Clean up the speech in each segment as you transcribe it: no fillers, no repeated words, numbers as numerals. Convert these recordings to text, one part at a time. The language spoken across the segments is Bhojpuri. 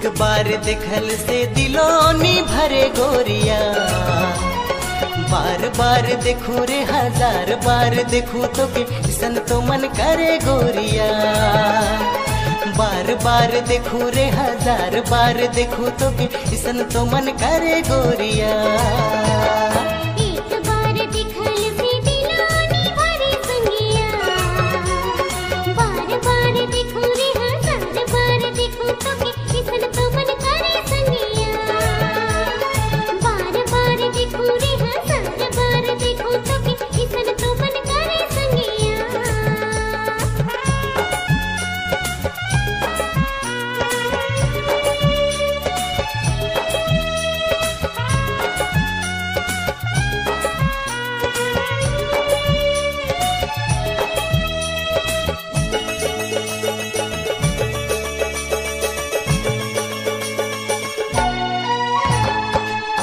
एक बार देखल से दिलोनी भरे गोरिया, बार बार देखूं रे हजार बार देखूं तो के सन तो मन करे गोरिया। बार बार देखूं रे हजार बार देखूं तो के सन तो मन करे गोरिया।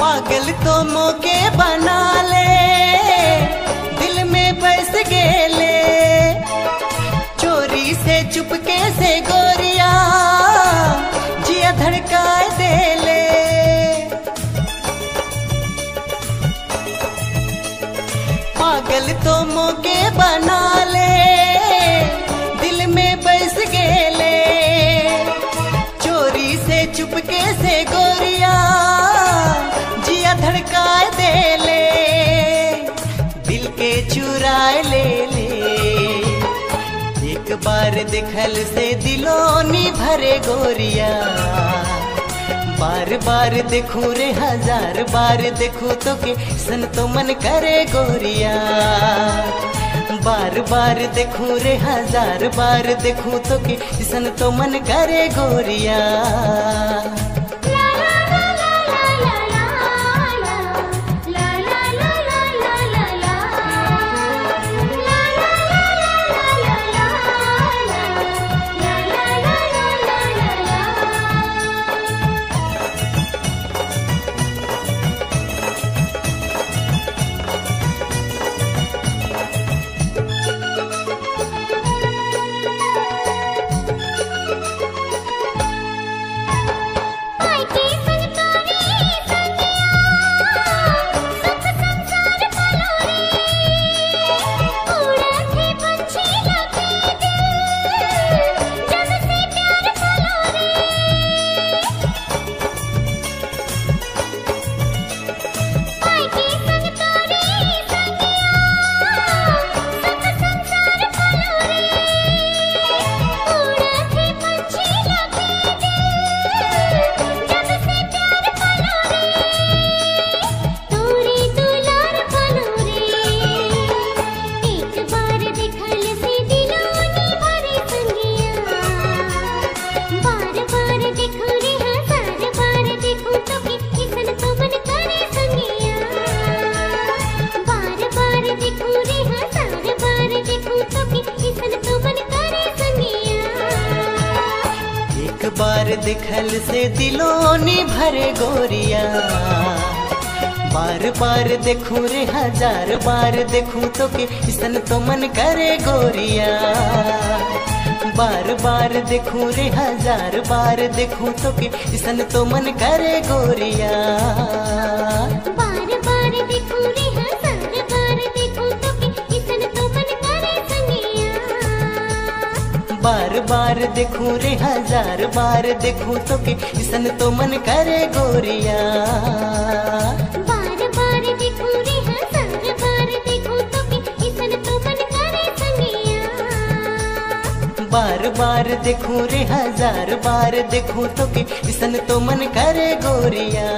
पागल तो मौके बना ले, दिल में बस गेले, चोरी से चुपके से गोरिया जिया धड़का दे ले। पागल तो मौके बना ले, दिल में बस गेले, चोरी से चुपके से गोरिया धड़का दे ले, दिल के चुराए ले ले। एक बार देखल से दिलोनी भरे गोरिया, बार बार देखूं रे हजार बार देखूं तो के सन तो मन करे गोरिया। बार बार देखूं रे हजार बार देखूं तो के सन तो मन करे गोरिया। बार दिखल से दिलोनी भरे गोरिया, बार बार देखूं रे हजार बार देखूं तो के सन तो मन करे गोरिया। बार बार देखूं रे हजार बार देखूं तो के सन तो मन करे गोरिया। बार बार देखूं रे हजार बार देखूं तो के सन तो मन करे संगिया। बार बार देखूं रे हजार बार देखूं तो के सन तो मन करे गोरिया। बार बार देखूं रे हजार बार देखूं तो के सन तो मन करे संगिया। बार बार देखूं रे हजार बार देखूं तो के सन तो मन करे गोरिया।